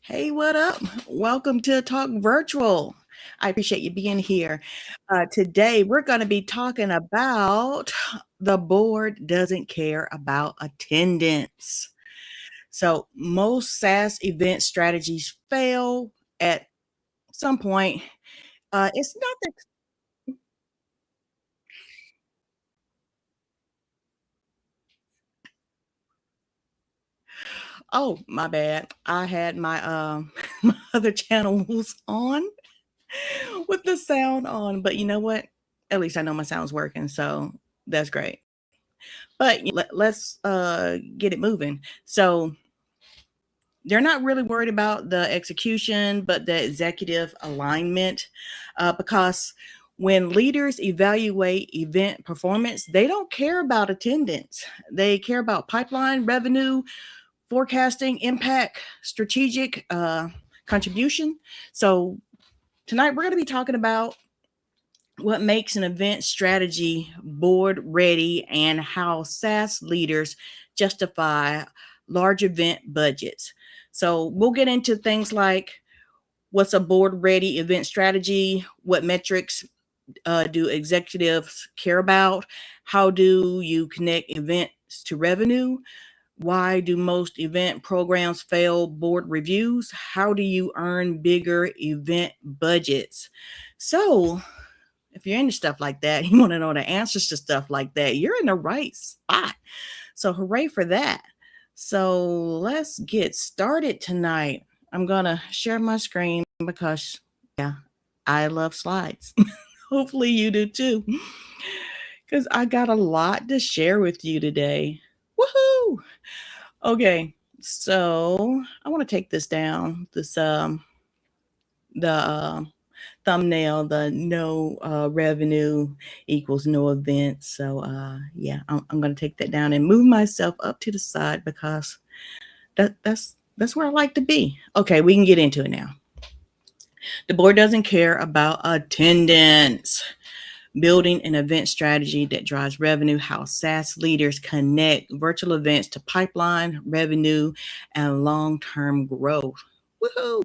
Hey, what up? Welcome to Talk Virtual. I appreciate you being here. Today, we're going to be talking about the board doesn't care about attendance. So, most SaaS event strategies fail at some point. It's not that, oh, my bad. I had my, my other channels on with the sound on, but you know what? At least I know my sound's working. So, that's great. But let's get it moving. So they're not really worried about the execution, but the executive alignment, because when leaders evaluate event performance, they don't care about attendance. They care about pipeline, revenue, forecasting, impact, strategic contribution. So tonight we're going to be talking about what makes an event strategy board ready and how SaaS leaders justify large event budgets. So we'll get into things like what's a board ready event strategy, what metrics do executives care about, how do you connect events to revenue, why do most event programs fail board reviews, how do you earn bigger event budgets. So if you're into stuff like that, you want to know the answers to stuff like that, you're in the right spot. So hooray for that. So let's get started tonight. I'm going to share my screen because, yeah, I love slides. Hopefully you do too, because I got a lot to share with you today. Woohoo! Okay, so I want to take this down, the thumbnail, the no revenue equals no event. So yeah, I'm going to take that down and move myself up to the side because that's where I like to be. Okay, we can get into it now. The board doesn't care about attendance. Building an event strategy that drives revenue, how SaaS leaders connect virtual events to pipeline, revenue, and long-term growth. Woohoo!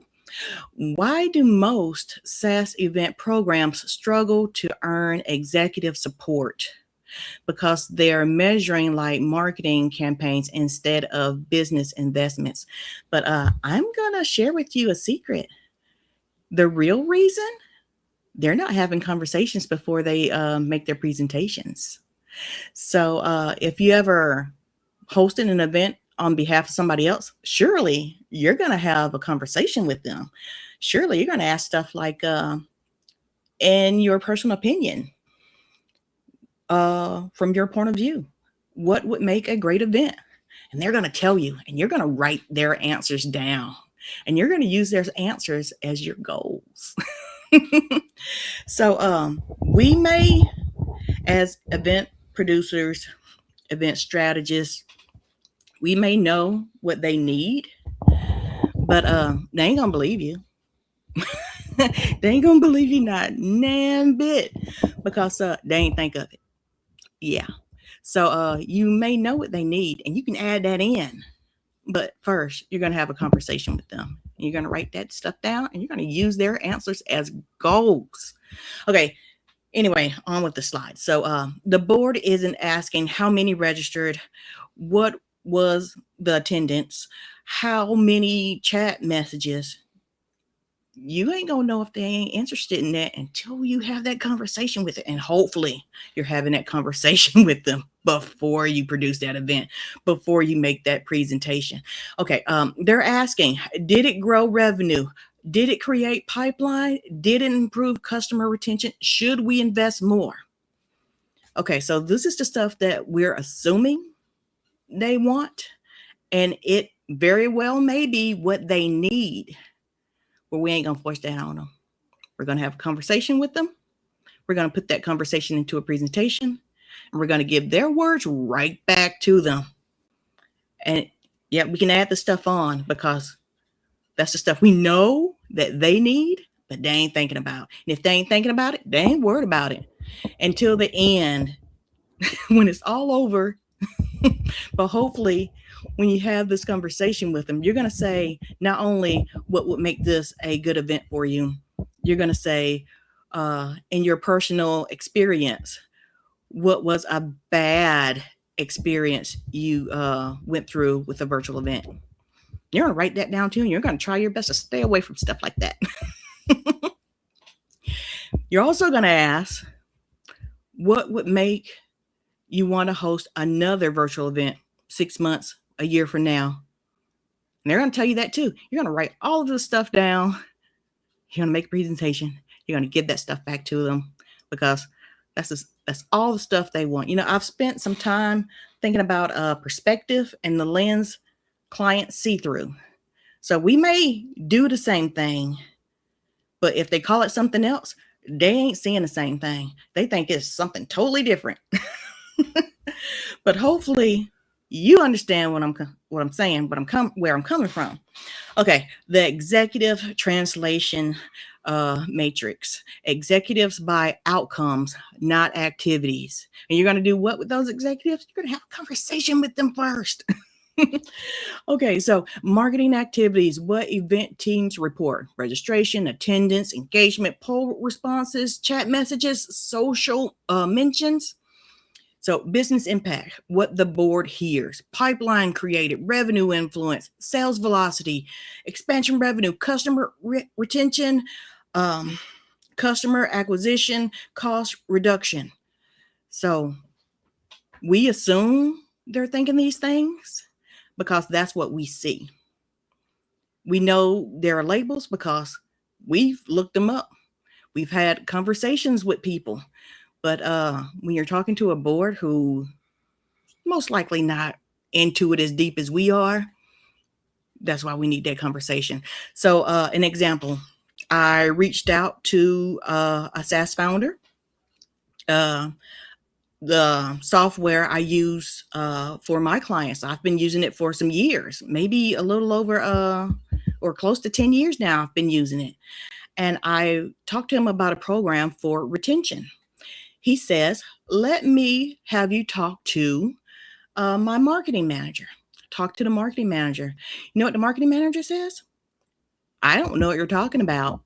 Why do most SaaS event programs struggle to earn executive support? Because they're measuring like marketing campaigns instead of business investments. But I'm going to share with you a secret. The real reason they're not having conversations before they make their presentations. So if you ever hosted an event on behalf of somebody else, surely you're going to have a conversation with them. Surely you're going to ask stuff like, in your personal opinion, from your point of view, what would make a great event? And they're going to tell you, and you're going to write their answers down, and you're going to use their answers as your goals. So we may, as event producers, event strategists, we may know what they need, but they ain't gonna believe you. They ain't gonna believe you not nan bit because they ain't think of it. Yeah. So you may know what they need and you can add that in. But first, you're gonna have a conversation with them. You're gonna write that stuff down and you're gonna use their answers as goals. Okay. Anyway, on with the slides. So the board isn't asking how many registered, what was the attendance, how many chat messages. You ain't gonna know if they ain't interested in that until you have that conversation with it. And hopefully you're having that conversation with them before you produce that event, before you make that presentation. Okay, they're asking, did it grow revenue? Did it create pipeline? Did it improve customer retention? Should we invest more? Okay, so this is the stuff that we're assuming they want, and it very well may be what they need, but we ain't gonna force that on them. We're gonna have a conversation with them. We're gonna put that conversation into a presentation, and we're gonna give their words right back to them. And yeah, we can add the stuff on because that's the stuff we know that they need, but they ain't thinking about. And if they ain't thinking about it, they ain't worried about it until the end. When it's all over, But hopefully, when you have this conversation with them, you're going to say not only what would make this a good event for you, you're going to say, in your personal experience, what was a bad experience you went through with a virtual event. You're going to write that down too, and you're going to try your best to stay away from stuff like that. You're also going to ask, what would make you want to host another virtual event 6 months, a year from now? And they're going to tell you that too. You're going to write all of this stuff down. You're going to make a presentation. You're going to give that stuff back to them, because that's all the stuff they want. I've spent some time thinking about perspective and the lens clients see through. So we may do the same thing, but if they call it something else, they ain't seeing the same thing. They think it's something totally different. But hopefully you understand what I'm saying, where I'm coming from. Okay, the executive translation matrix. Executives by outcomes, not activities. And you're going to do what with those executives? You're going to have a conversation with them first. Okay, so marketing activities. What event teams report? Registration, attendance, engagement, poll responses, chat messages, social mentions. So business impact, what the board hears, pipeline created, revenue influence, sales velocity, expansion revenue, customer retention, customer acquisition, cost reduction. So we assume they're thinking these things because that's what we see. We know there are labels because we've looked them up. We've had conversations with people. But when you're talking to a board who most likely not into it as deep as we are, that's why we need that conversation. So an example, I reached out to a SaaS founder. The software I use for my clients, I've been using it for some years, maybe a little over or close to 10 years now I've been using it. And I talked to him about a program for retention. He says, let me have you talk to my marketing manager. Talk to the marketing manager. You know what the marketing manager says? I don't know what you're talking about.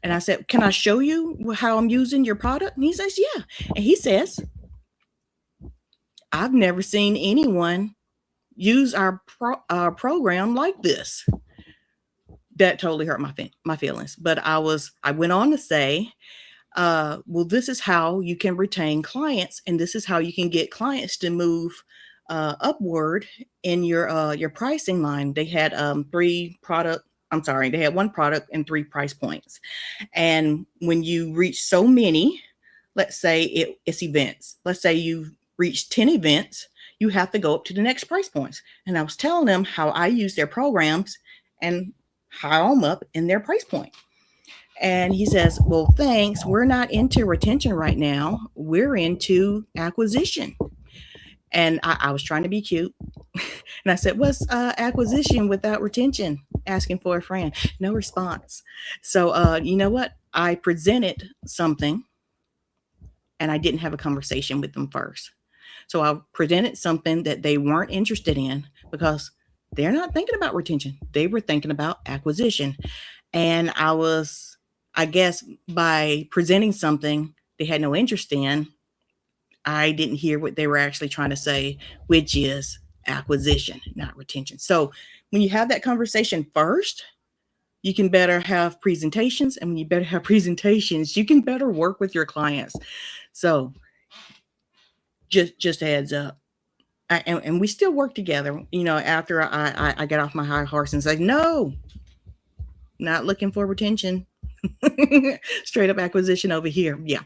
And I said, can I show you how I'm using your product? And he says, yeah. And he says, I've never seen anyone use our program like this. That totally hurt my feelings. But I went on to say, well, this is how you can retain clients, and this is how you can get clients to move upward in your pricing line. They had they had one product and 3 price points. And when you reach so many, let's say it's events. Let's say you've reached 10 events, you have to go up to the next price points. And I was telling them how I use their programs and how I'm up in their price point. And he says, well, thanks. We're not into retention right now. We're into acquisition. And I was trying to be cute. And I said, what's acquisition without retention? Asking for a friend. No response. So you know what? I presented something and I didn't have a conversation with them first. So I presented something that they weren't interested in because they're not thinking about retention. They were thinking about acquisition. And I guess by presenting something they had no interest in, I didn't hear what they were actually trying to say, which is acquisition, not retention. So when you have that conversation first, you can better have presentations. And when you better have presentations, you can better work with your clients. So just a heads up. And we still work together, after I get off my high horse and say, no, not looking for retention. Straight up acquisition over here. Yeah.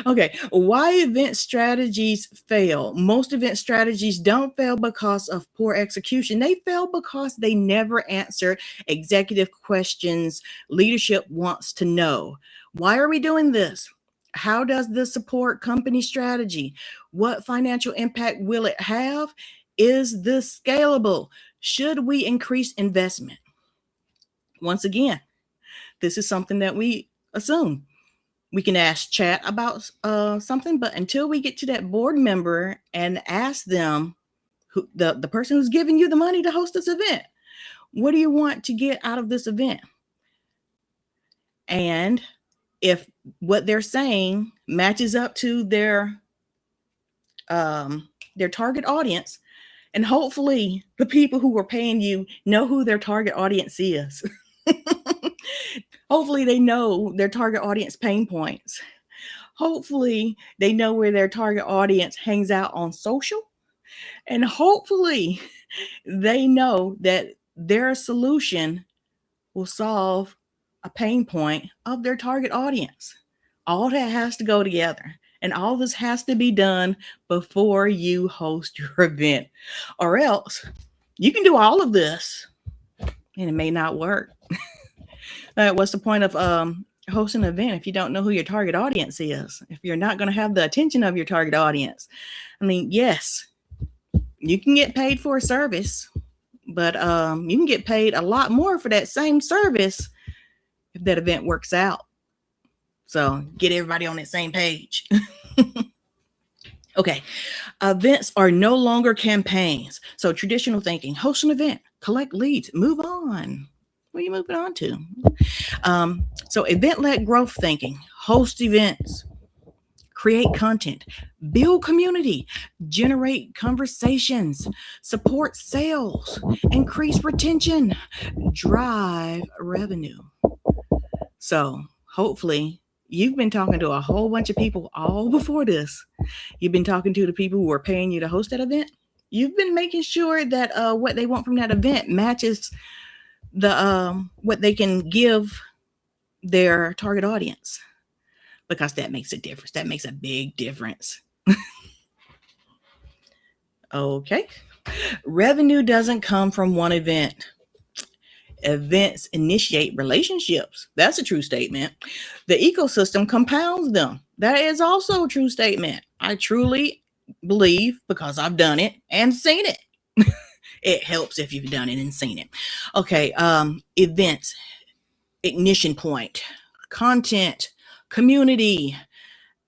Okay. Why event strategies fail? Most event strategies don't fail because of poor execution. They fail because they never answer executive questions leadership wants to know. Why are we doing this? How does this support company strategy? What financial impact will it have? Is this scalable? Should we increase investment? Once again, this is something that we assume. We can ask chat about something, but until we get to that board member and ask them, who the person who's giving you the money to host this event, what do you want to get out of this event? And if what they're saying matches up to their target audience, and hopefully the people who are paying you know who their target audience is. Hopefully they know their target audience pain points. Hopefully they know where their target audience hangs out on social. And hopefully they know that their solution will solve a pain point of their target audience. All that has to go together. And all this has to be done before you host your event. Or else you can do all of this and it may not work. What's the point of hosting an event if you don't know who your target audience is? If you're not going to have the attention of your target audience? I mean, yes, you can get paid for a service, but you can get paid a lot more for that same service if that event works out. So get everybody on that same page. Okay. Events are no longer campaigns. So traditional thinking, host an event, collect leads, move on. What are you moving on to? So event-led growth thinking, host events, create content, build community, generate conversations, support sales, increase retention, drive revenue. So hopefully you've been talking to a whole bunch of people all before this. You've been talking to the people who are paying you to host that event. You've been making sure that what they want from that event matches the what they can give their target audience, because that makes a difference. That makes a big difference. Okay. Revenue doesn't come from one event. Events initiate relationships. That's a true statement. The ecosystem compounds them. That is also a true statement. I truly believe, because I've done it and seen it. It helps if you've done it and seen it. Okay. Events, ignition point, content, community,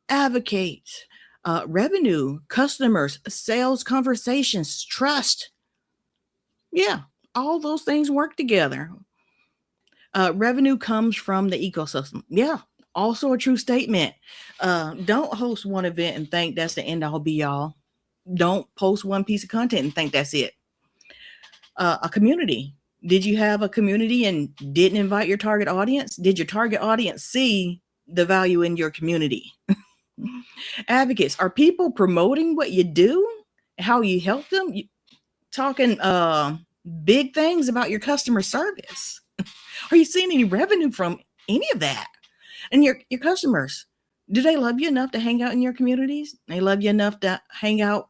advocate, revenue, customers, sales conversations, trust. Yeah, all those things work together. Revenue comes from the ecosystem. Yeah, also a true statement. Don't host one event and think that's the end all be all. Don't post one piece of content and think that's it. A community. Did you have a community and didn't invite your target audience? Did your target audience see the value in your community? Advocates. Are people promoting what you do, how you help them? You talking big things about your customer service? Are you seeing any revenue from any of that? And your customers, do they love you enough to hang out in your communities? They love you enough to hang out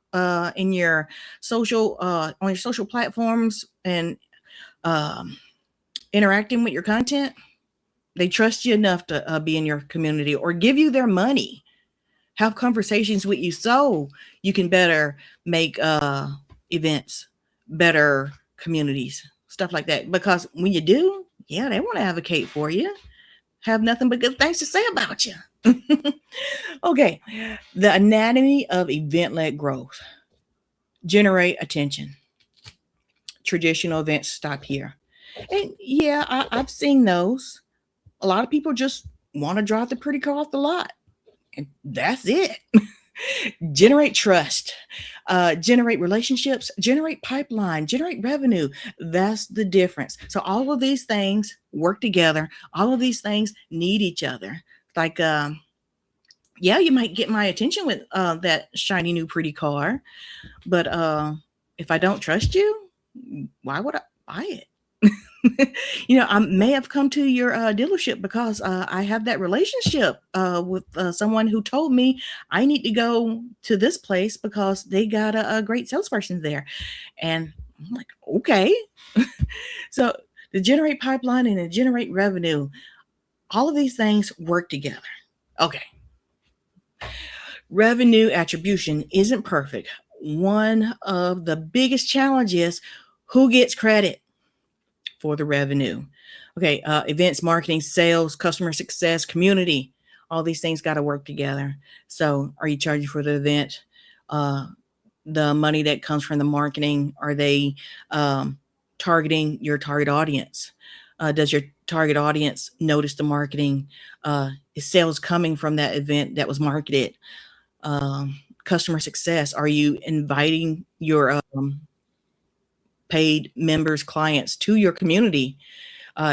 in your social on your social platforms and interacting with your content? They trust you enough to be in your community or give you their money, have conversations with you so you can better make events, better communities, stuff like that. Because when you do, yeah, they want to advocate for you, have nothing but good things to say about you. Okay. The anatomy of event-led growth. Generate attention. Traditional events stop here. And yeah, I've seen those. A lot of people just want to drive the pretty car off the lot. And that's it. Generate trust, generate relationships, generate pipeline, generate revenue. That's the difference. So all of these things work together. All of these things need each other. Like, yeah, you might get my attention with that shiny new pretty car, but if I don't trust you, why would I buy it? I may have come to your dealership because I have that relationship with someone who told me I need to go to this place because they got a great salesperson there. And I'm like, okay. So to generate pipeline and to generate revenue, all of these things work together. Okay. Revenue attribution isn't perfect. One of the biggest challenges, who gets credit for the revenue? Okay, events, marketing, sales, customer success, community. All these things got to work together. So are you charging for the event? The money that comes from the marketing, are they targeting your target audience? Does your target audience notice the marketing? Is sales coming from that event that was marketed? Customer success, are you inviting your paid members, clients to your community?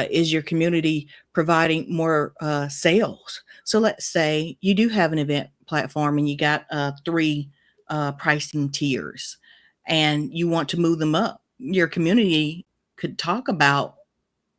Is your community providing more sales? So let's say you do have an event platform and you got three pricing tiers and you want to move them up. Your community could talk about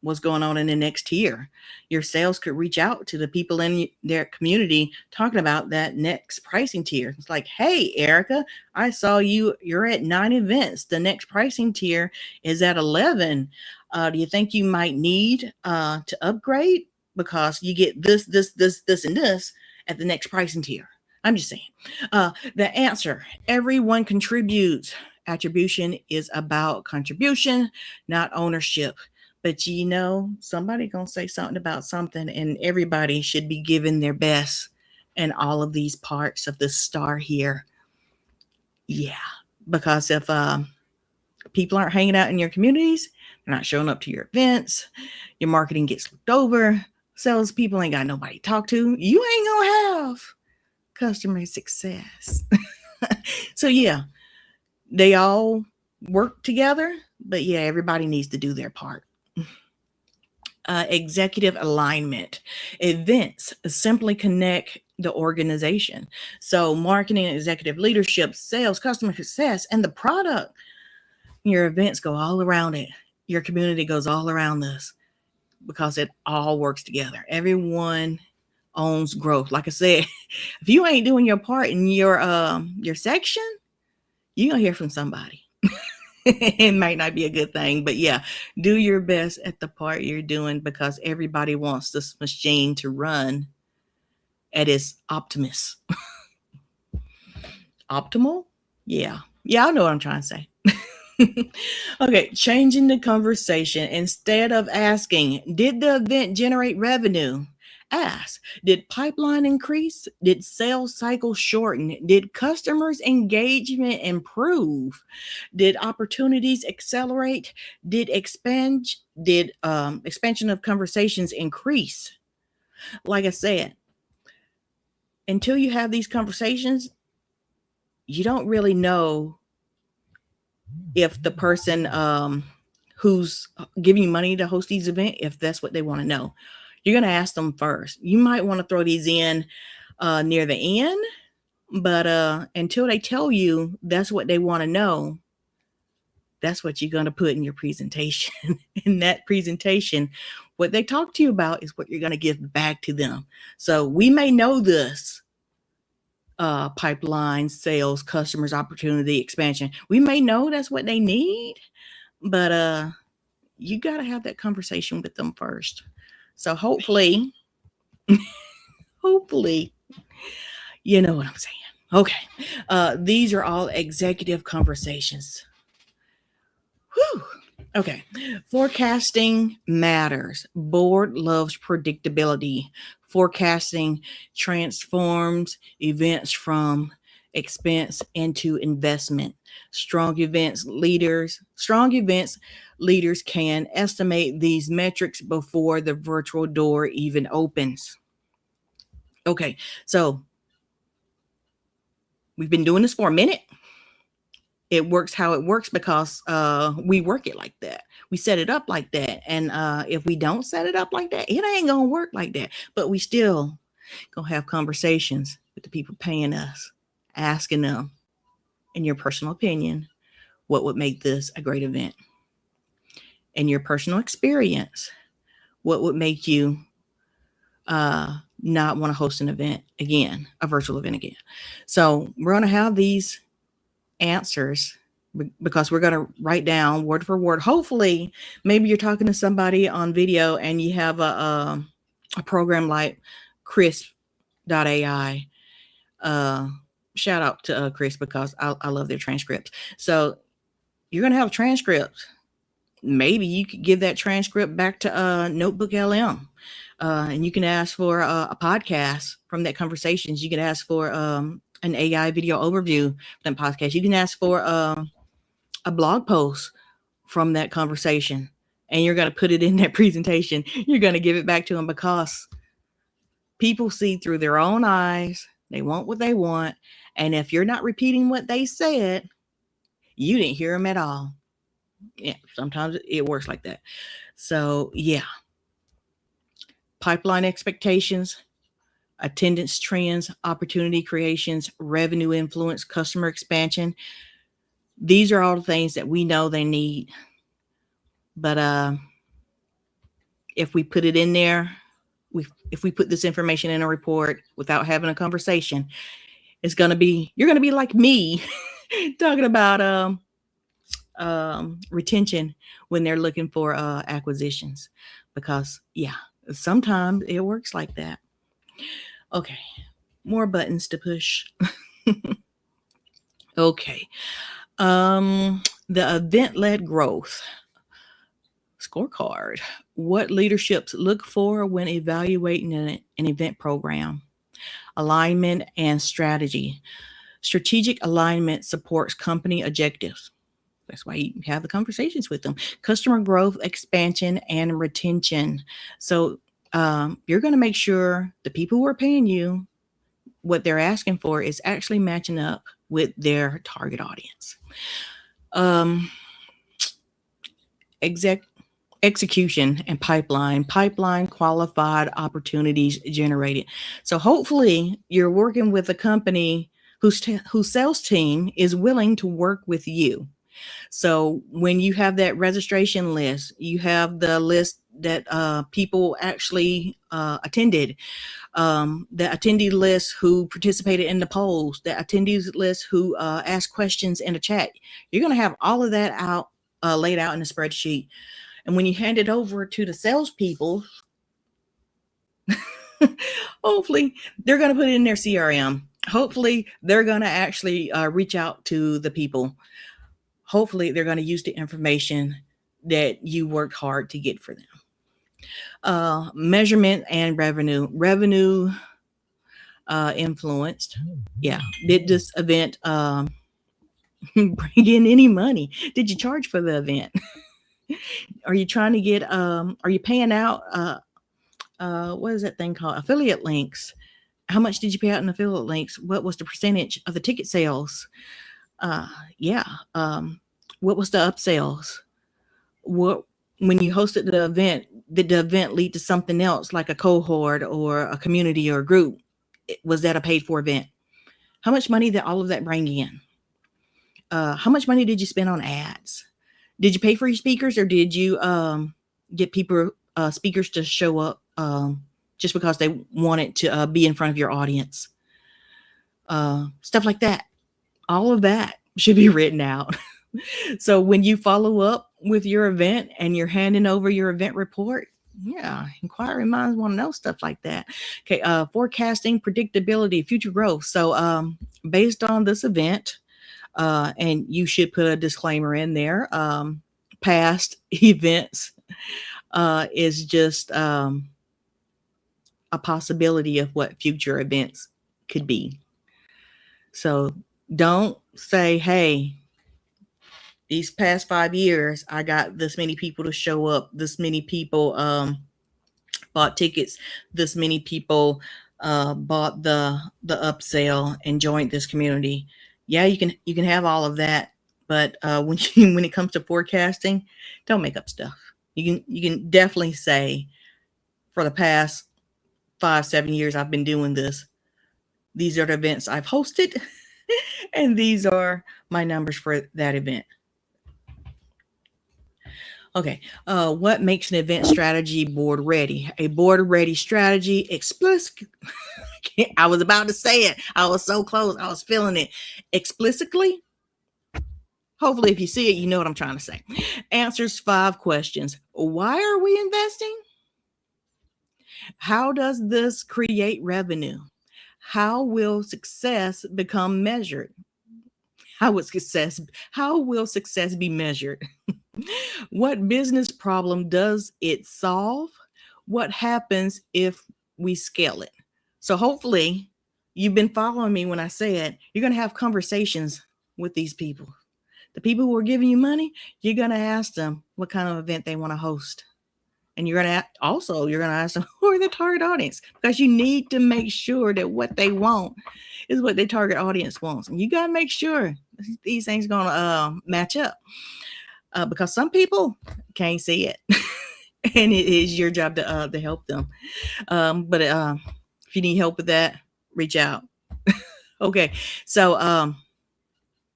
what's going on in the next tier. Your sales could reach out to the people in their community talking about that next pricing tier. It's like, hey, Erica, I saw you're at 9 events. The next pricing tier is at 11. Do you think you might need to upgrade? Because you get this, and this at the next pricing tier. I'm just saying. The answer, everyone contributes. Attribution is about contribution, not ownership. But somebody gonna say something about something, and everybody should be giving their best in all of these parts of the star here. Yeah, because if people aren't hanging out in your communities, they're not showing up to your events, your marketing gets looked over, salespeople ain't got nobody to talk to, you ain't gonna have customer success. So yeah, they all work together, but yeah, everybody needs to do their part. Executive alignment. Events simply connect the organization. So marketing, executive leadership, sales, customer success, and the product. Your events go all around it. Your community goes all around this because it all works together. Everyone owns growth. Like I said, if you ain't doing your part in your section, you're gonna hear from somebody. It might not be a good thing, but yeah, do your best at the part you're doing because everybody wants this machine to run at its optimal. Yeah, I know what I'm trying to say. Okay, changing the conversation. Instead of asking, did the event generate revenue? Ask, did pipeline increase? Did sales cycle shorten? Did customers engagement improve? Did opportunities accelerate? Did expansion of conversations increase? Like I said, until you have these conversations, you don't really know if the person who's giving you money to host these events, if that's what they want to know. You're going to ask them first. You might want to throw these in near the end, but until they tell you that's what they want to know, that's what you're going to put in your presentation. In that presentation, what they talk to you about is what you're going to give back to them. So we may know this pipeline, sales, customers, opportunity, expansion. We may know that's what they need, but you got to have that conversation with them first. So hopefully, you know what I'm saying. Okay. These are all executive conversations. Whew. Okay. Forecasting matters. Board loves predictability. Forecasting transforms events from expense into investment. Strong events leaders can estimate these metrics before the virtual door even opens. Okay, so we've been doing this for a minute. It works how it works because we work it like that. We set it up like that. And if we don't set it up like that, it ain't going to work like that. But we still going to have conversations with the people paying us, asking them, in your personal opinion, what would make this a great event? In your personal experience, what would make you not want to host an event again, a virtual event again? So we're going to have these answers because we're going to write down word for word. Hopefully, maybe you're talking to somebody on video and you have a program like Crisp.ai. Shout out to Chris because I love their transcripts. So you're going to have transcripts. Maybe you could give that transcript back to Notebook LM And you can ask for a podcast from that conversations. You can ask for an AI video overview from that podcast. You can ask for a blog post from that conversation, and you're going to put it in that presentation. You're going to give it back to them, because people see through their own eyes. They want what they want. And if you're not repeating what they said, you didn't hear them at all. Yeah, sometimes it works like that. So, yeah. Pipeline expectations, attendance trends, opportunity creations, revenue influence, customer expansion. These are all the things that we know they need. But if we put it in there, if we put this information in a report without having a conversation, you're going to be like me talking about retention when they're looking for acquisitions, because sometimes it works like that. Okay, more buttons to push. Okay. The event-led growth scorecard. What leaderships look for when evaluating an event program. Alignment and strategy. Strategic alignment supports company objectives. That's why you have the conversations with them. Customer growth, expansion, and retention. So you're going to make sure the people who are paying you, what they're asking for is actually matching up with their target audience. Execution and pipeline qualified opportunities generated. So hopefully you're working with a company whose sales team is willing to work with you. So when you have that registration list, you have the list that people actually attended, the attendee list who participated in the polls, the attendees list who asked questions in the chat. You're going to have all of that out laid out in a spreadsheet. And when you hand it over to the salespeople, hopefully they're going to put it in their CRM. Hopefully they're going to actually reach out to the people. Hopefully they're going to use the information that you worked hard to get for them. Measurement and revenue influenced. Yeah. Did this event bring in any money? Did you charge for the event? Are you trying to get, are you paying out, what is that thing called? Affiliate links. How much did you pay out in affiliate links? What was the percentage of the ticket sales? What was the upsells? When you hosted the event, did the event lead to something else like a cohort or a community or a group? Was that a paid for event? How much money did all of that bring in? How much money did you spend on ads? Did you pay for your speakers, or did you get speakers to show up just because they wanted to be in front of your audience? Stuff like that. All of that should be written out. So when you follow up with your event and you're handing over your event report, inquiring minds want to know stuff like that. Okay, forecasting, predictability, future growth. So based on this event, and you should put a disclaimer in there, past events is just a possibility of what future events could be. So don't say, hey, these past 5 years, I got this many people to show up. This many people bought tickets. This many people bought the upsell and joined this community. Yeah, you can have all of that, but when it comes to forecasting, don't make up stuff. You can definitely say, for the past 5-7 years I've been doing this, these are the events I've hosted, and these are my numbers for that event. Okay, what makes an event strategy board ready? A board ready strategy explicit. I was about to say it. I was so close. I was feeling it. Explicitly. Hopefully, if you see it, you know what I'm trying to say. Answers 5 questions. Why are we investing? How does this create revenue? How will success become measured? How will success be measured? What business problem does it solve? what happens if we scale it. So hopefully you've been following me when I said you're going to have conversations with these people. The people who are giving you money, you're going to ask them what kind of event they want to host. And you're going to ask them who are the target audience, because you need to make sure that what they want is what their target audience wants. And you got to make sure these things going to match up, because some people can't see it. And it is your job to help them. But if you need help with that, reach out. Okay. So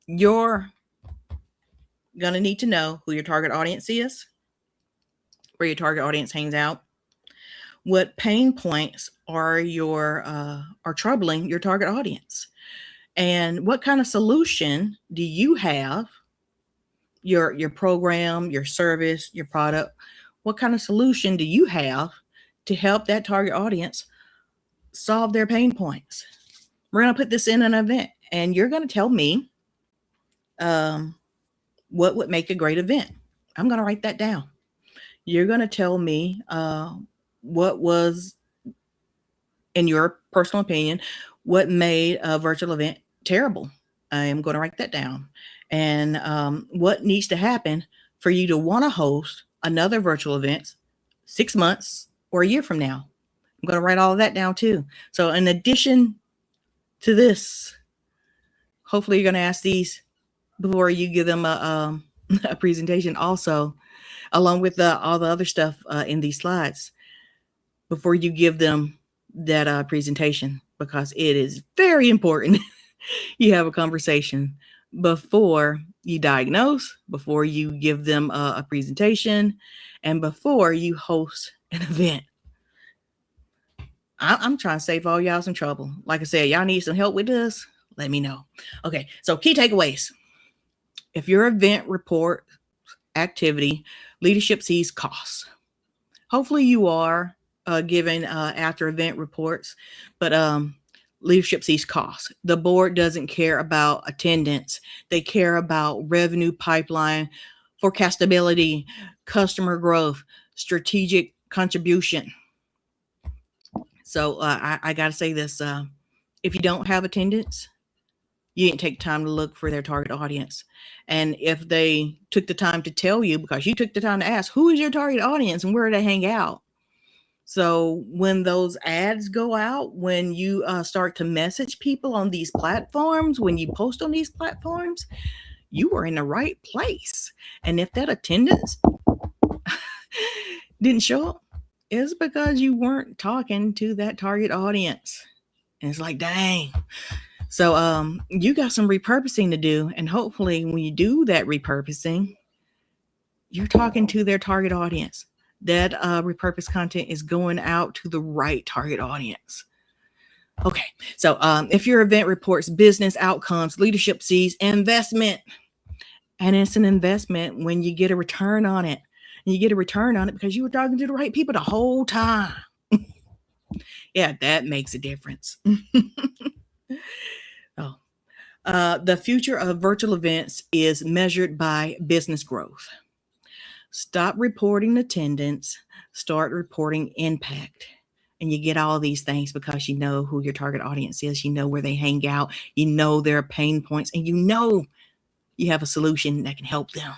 you're going to need to know who your target audience is, where your target audience hangs out, what pain points are troubling your target audience, and what kind of solution do you have, your program, your service, your product, what kind of solution do you have to help that target audience solve their pain points? We're going to put this in an event, and you're going to tell me what would make a great event. I'm going to write that down. You're going to tell me what was, in your personal opinion, what made a virtual event terrible. I am going to write that down. And what needs to happen for you to want to host another virtual event 6 months or a year from now. I'm going to write all of that down too. So in addition to this, hopefully you're going to ask these before you give them a presentation also, along with all the other stuff in these slides, before you give them that presentation, because it is very important you have a conversation before you diagnose, before you give them a presentation, and before you host an event. I'm trying to save all y'all some trouble. Like I said, y'all need some help with this, let me know. Okay, so key takeaways. If your event report activity, leadership sees costs. Hopefully you are giving after event reports, but leadership sees costs. The board doesn't care about attendance. They care about revenue pipeline, forecastability, customer growth, strategic contribution. So I got to say this. If you don't have attendance, you didn't take time to look for their target audience. And if they took the time to tell you, because you took the time to ask, who is your target audience and where do they hang out? So when those ads go out, when you start to message people on these platforms, when you post on these platforms, you were in the right place. And if that attendance didn't show up, it's because you weren't talking to that target audience. And it's like, dang. So you got some repurposing to do. And hopefully when you do that repurposing, you're talking to their target audience. That repurposed content is going out to the right target audience. Okay, so if your event reports business outcomes, leadership sees investment. And it's an investment when you get a return on it. And you get a return on it because you were talking to the right people the whole time. Yeah, that makes a difference. The future of virtual events is measured by business growth. Stop reporting attendance, start reporting impact. And you get all these things because you know who your target audience is, you know where they hang out, you know their pain points, and you know you have a solution that can help them.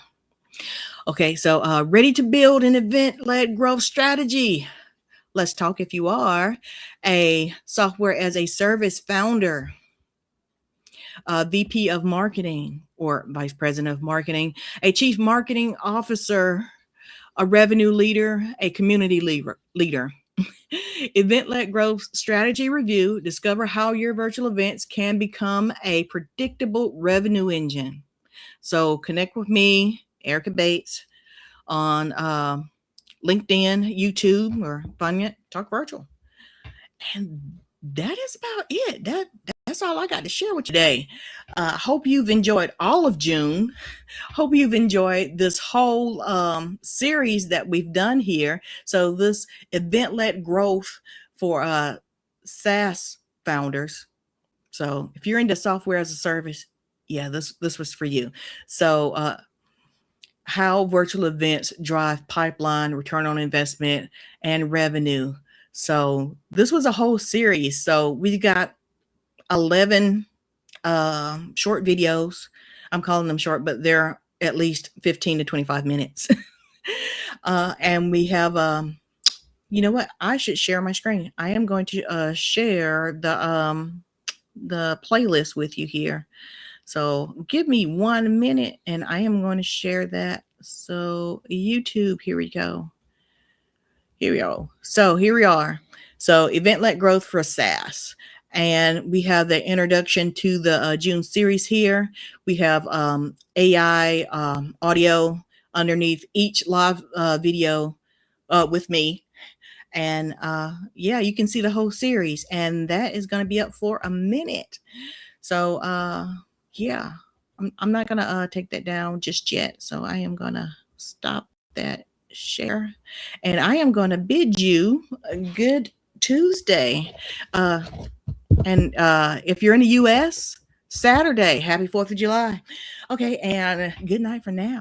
Okay, so ready to build an event-led growth strategy. Let's talk if you are a software as a service founder, VP of marketing or vice president of marketing, a chief marketing officer, a revenue leader, a community leader. Event-led growth strategy review. Discover how your virtual events can become a predictable revenue engine. So connect with me, Erica Bates, on LinkedIn, YouTube, or find me at Talk Virtual. And that is about it. That's all I got to share with you today. Hope you've enjoyed all of June. Hope you've enjoyed this whole series that we've done here. So this event-led growth for SaaS founders. So if you're into software as a service, yeah, this was for you. So how virtual events drive pipeline, return on investment, and revenue. So this was a whole series. So we got 11 short videos. I'm calling them short, but they're at least 15 to 25 minutes. And we have, you know what? I should share my screen. I am going to share the playlist with you here. So give me 1 minute and I am going to share that. So YouTube, here we go. Here we go. So here we are. So event-led growth for SaaS. And we have the introduction to the June series here. We have AI audio underneath each live video with me. And yeah, you can see the whole series. And that is going to be up for a minute. So yeah, I'm not going to take that down just yet. So I am going to stop that share. And I am going to bid you a good Tuesday. And if you're in the US, Saturday, happy 4th of July. Okay, and good night for now.